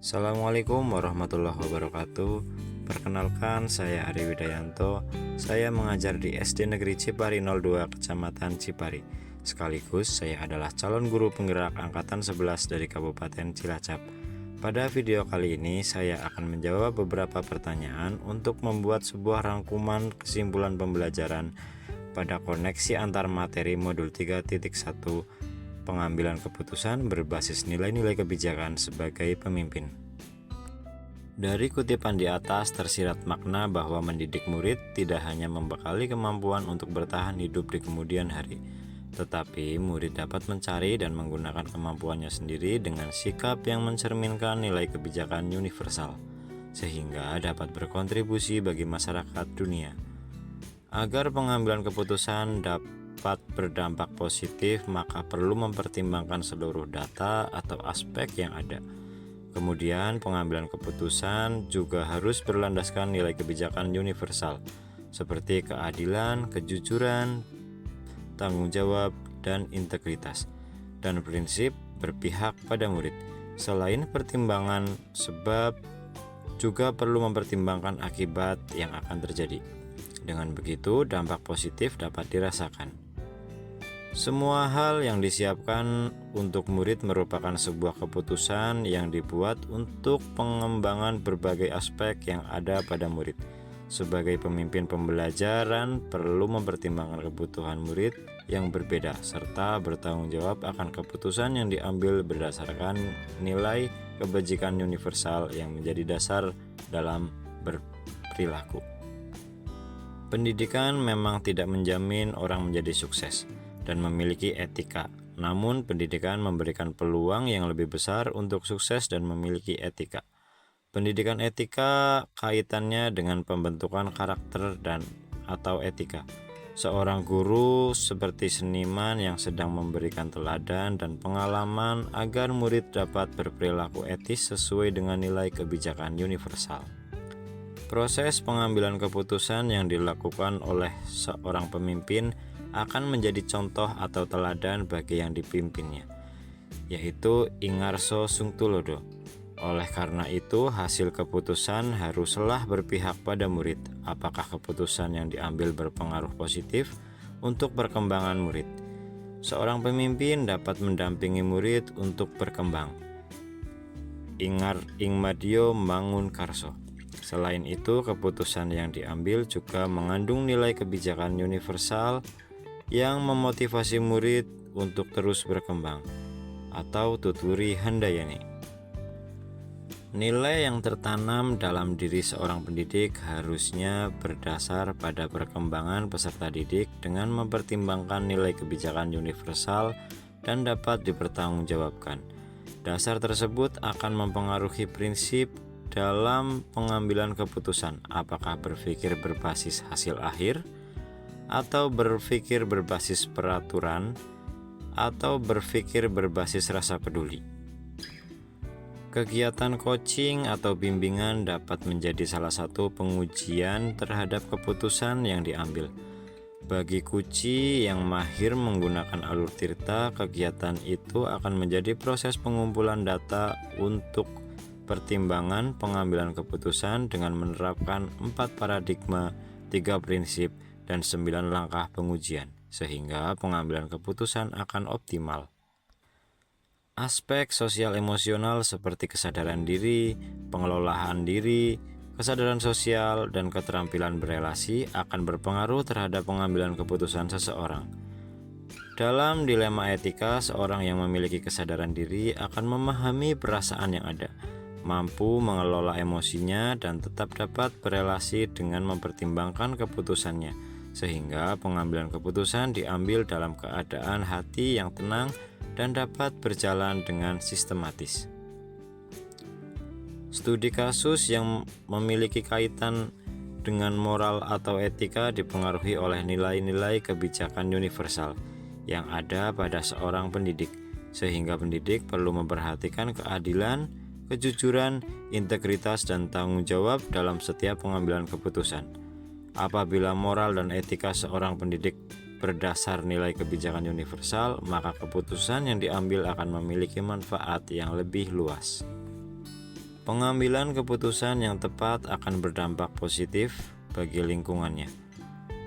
Assalamualaikum warahmatullahi wabarakatuh. Perkenalkan, saya Ari Widayanto. Saya mengajar di SD Negeri Cipari 02, Kecamatan Cipari. Sekaligus saya adalah calon guru penggerak angkatan 11 dari Kabupaten Cilacap. Pada video kali ini saya akan menjawab beberapa pertanyaan untuk membuat sebuah rangkuman kesimpulan pembelajaran pada koneksi antar materi modul 3.1 pengambilan keputusan berbasis nilai-nilai kebijakan sebagai pemimpin. Dari kutipan di atas tersirat makna bahwa mendidik murid tidak hanya membekali kemampuan untuk bertahan hidup di kemudian hari, tetapi murid dapat mencari dan menggunakan kemampuannya sendiri dengan sikap yang mencerminkan nilai kebijakan universal, sehingga dapat berkontribusi bagi masyarakat dunia. Agar pengambilan keputusan dapat berdampak positif, maka perlu mempertimbangkan seluruh data atau aspek yang ada. Kemudian, pengambilan keputusan juga harus berlandaskan nilai kebijakan universal, seperti keadilan, kejujuran, tanggung jawab, dan integritas, dan prinsip berpihak pada murid. Selain pertimbangan sebab, juga perlu mempertimbangkan akibat yang akan terjadi. Dengan begitu, dampak positif dapat dirasakan. Semua hal yang disiapkan untuk murid merupakan sebuah keputusan yang dibuat untuk pengembangan berbagai aspek yang ada pada murid. Sebagai pemimpin pembelajaran, perlu mempertimbangkan kebutuhan murid yang berbeda serta bertanggung jawab akan keputusan yang diambil berdasarkan nilai kebajikan universal yang menjadi dasar dalam berperilaku. Pendidikan memang tidak menjamin orang menjadi sukses dan memiliki etika. Namun, pendidikan memberikan peluang yang lebih besar untuk sukses dan memiliki etika. Pendidikan etika kaitannya dengan pembentukan karakter dan atau etika. Seorang guru seperti seniman yang sedang memberikan teladan dan pengalaman agar murid dapat berperilaku etis sesuai dengan nilai kebijakan universal. Proses pengambilan keputusan yang dilakukan oleh seorang pemimpin akan menjadi contoh atau teladan bagi yang dipimpinnya, yaitu Ingarso Sungtulodo. Oleh karena itu, hasil keputusan haruslah berpihak pada murid. Apakah keputusan yang diambil berpengaruh positif untuk perkembangan murid? Seorang pemimpin dapat mendampingi murid untuk berkembang. Ingmadio Mangunkarso. Selain itu, keputusan yang diambil juga mengandung nilai kebijakan universal yang memotivasi murid untuk terus berkembang, atau Tuturi Handayani. Nilai yang tertanam dalam diri seorang pendidik harusnya berdasar pada perkembangan peserta didik dengan mempertimbangkan nilai kebijakan universal dan dapat dipertanggungjawabkan. Dasar tersebut akan mempengaruhi prinsip dalam pengambilan keputusan, apakah berpikir berbasis hasil akhir, atau berpikir berbasis peraturan, atau berpikir berbasis rasa peduli. Kegiatan coaching atau bimbingan dapat menjadi salah satu pengujian terhadap keputusan yang diambil. Bagi Kuci yang mahir menggunakan alur tirta, kegiatan itu akan menjadi proses pengumpulan data untuk pertimbangan pengambilan keputusan dengan menerapkan 4 paradigma, 3 prinsip, dan 9 langkah pengujian, sehingga pengambilan keputusan akan optimal. Aspek sosial emosional seperti kesadaran diri, pengelolaan diri, kesadaran sosial, dan keterampilan berelasi akan berpengaruh terhadap pengambilan keputusan seseorang. Dalam dilema etika, seorang yang memiliki kesadaran diri akan memahami perasaan yang ada, mampu mengelola emosinya, dan tetap dapat berelasi dengan mempertimbangkan keputusannya, sehingga pengambilan keputusan diambil dalam keadaan hati yang tenang dan dapat berjalan dengan sistematis. Studi kasus yang memiliki kaitan dengan moral atau etika dipengaruhi oleh nilai-nilai kebijakan universal yang ada pada seorang pendidik, sehingga pendidik perlu memperhatikan keadilan, kejujuran, integritas, dan tanggung jawab dalam setiap pengambilan keputusan. Apabila moral dan etika seorang pendidik berdasar nilai kebijakan universal, maka keputusan yang diambil akan memiliki manfaat yang lebih luas. Pengambilan keputusan yang tepat akan berdampak positif bagi lingkungannya.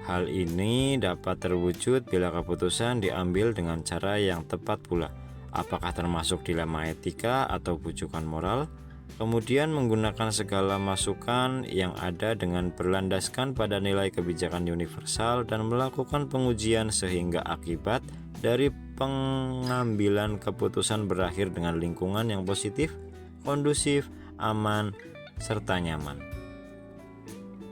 Hal ini dapat terwujud bila keputusan diambil dengan cara yang tepat pula, apakah termasuk dilema etika atau bujukan moral. Kemudian menggunakan segala masukan yang ada dengan berlandaskan pada nilai kebijakan universal dan melakukan pengujian sehingga akibat dari pengambilan keputusan berakhir dengan lingkungan yang positif, kondusif, aman, serta nyaman.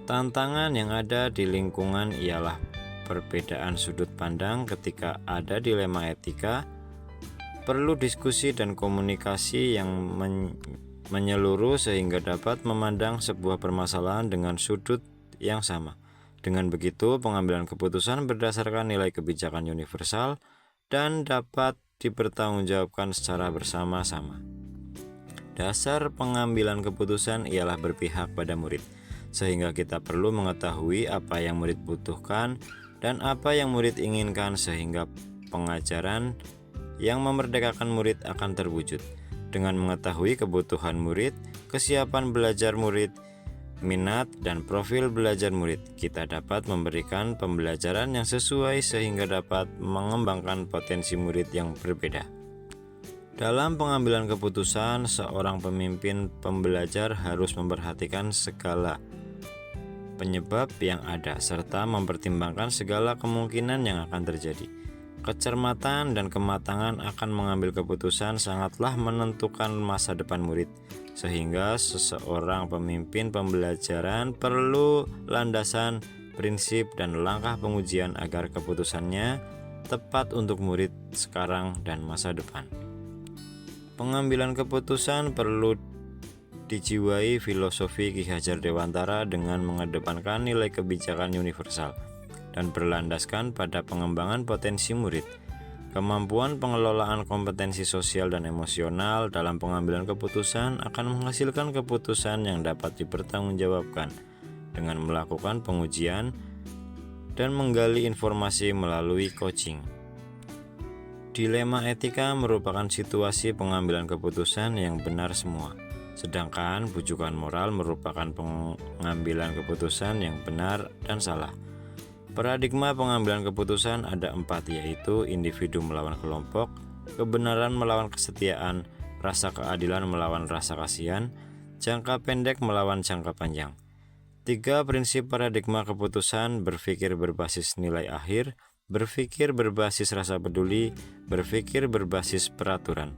Tantangan yang ada di lingkungan ialah perbedaan sudut pandang ketika ada dilema etika. Perlu diskusi dan komunikasi yang menyeluruh sehingga dapat memandang sebuah permasalahan dengan sudut yang sama. Dengan begitu, pengambilan keputusan berdasarkan nilai kebijakan universal dan dapat dipertanggungjawabkan secara bersama-sama. Dasar pengambilan keputusan ialah berpihak pada murid, sehingga kita perlu mengetahui apa yang murid butuhkan dan apa yang murid inginkan sehingga pengajaran yang memerdekakan murid akan terwujud. Dengan mengetahui kebutuhan murid, kesiapan belajar murid, minat dan profil belajar murid, kita dapat memberikan pembelajaran yang sesuai sehingga dapat mengembangkan potensi murid yang berbeda. Dalam pengambilan keputusan, seorang pemimpin pembelajar harus memperhatikan segala penyebab yang ada serta mempertimbangkan segala kemungkinan yang akan terjadi. Kecermatan dan kematangan akan mengambil keputusan sangatlah menentukan masa depan murid, sehingga seseorang pemimpin pembelajaran perlu landasan, prinsip, dan langkah pengujian agar keputusannya tepat untuk murid sekarang dan masa depan. Pengambilan keputusan perlu dijiwai filosofi Ki Hajar Dewantara dengan mengedepankan nilai kebijakan universal dan berlandaskan pada pengembangan potensi murid. Kemampuan pengelolaan kompetensi sosial dan emosional dalam pengambilan keputusan akan menghasilkan keputusan yang dapat dipertanggungjawabkan dengan melakukan pengujian dan menggali informasi melalui coaching. Dilema etika merupakan situasi pengambilan keputusan yang benar semua, sedangkan bujukan moral merupakan pengambilan keputusan yang benar dan salah. Paradigma pengambilan keputusan ada 4, yaitu individu melawan kelompok, kebenaran melawan kesetiaan, rasa keadilan melawan rasa kasihan, jangka pendek melawan jangka panjang. 3 prinsip paradigma keputusan: berpikir berbasis nilai akhir, berpikir berbasis rasa peduli, berpikir berbasis peraturan.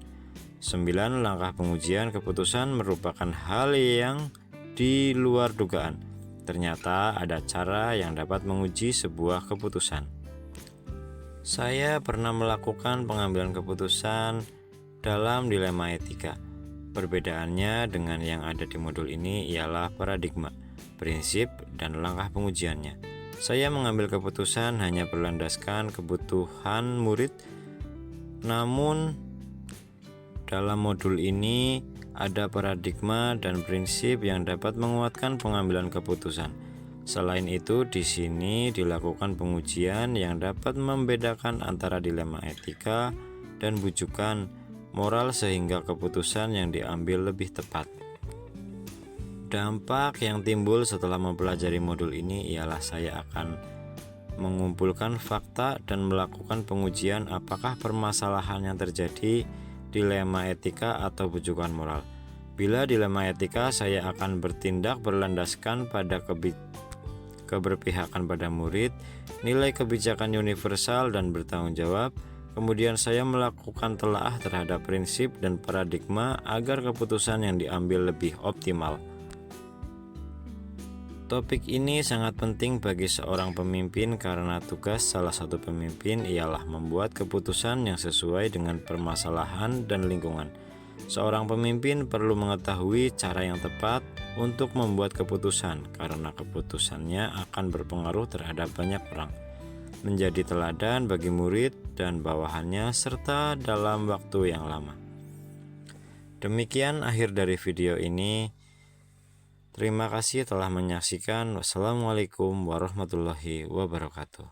9 langkah pengujian keputusan merupakan hal yang di luar dugaan. Ternyata ada cara yang dapat menguji sebuah keputusan. Saya pernah melakukan pengambilan keputusan dalam dilema etika. Perbedaannya dengan yang ada di modul ini ialah paradigma, prinsip, dan langkah pengujiannya. Saya mengambil keputusan hanya berlandaskan kebutuhan murid. Namun dalam modul ini ada paradigma dan prinsip yang dapat menguatkan pengambilan keputusan. Selain itu, di sini dilakukan pengujian yang dapat membedakan antara dilema etika dan bujukan moral sehingga keputusan yang diambil lebih tepat. Dampak yang timbul setelah mempelajari modul ini ialah saya akan mengumpulkan fakta dan melakukan pengujian apakah permasalahan yang terjadi dilema etika atau bujukan moral. Bila dilema etika, saya akan bertindak berlandaskan pada keberpihakan pada murid, nilai kebijakan universal dan bertanggung jawab. Kemudian saya melakukan telaah terhadap prinsip dan paradigma agar keputusan yang diambil lebih optimal. Topik ini sangat penting bagi seorang pemimpin karena tugas salah satu pemimpin ialah membuat keputusan yang sesuai dengan permasalahan dan lingkungan. Seorang pemimpin perlu mengetahui cara yang tepat untuk membuat keputusan karena keputusannya akan berpengaruh terhadap banyak orang, menjadi teladan bagi murid dan bawahannya serta dalam waktu yang lama. Demikian akhir dari video ini. Terima kasih telah menyaksikan. Wassalamualaikum warahmatullahi wabarakatuh.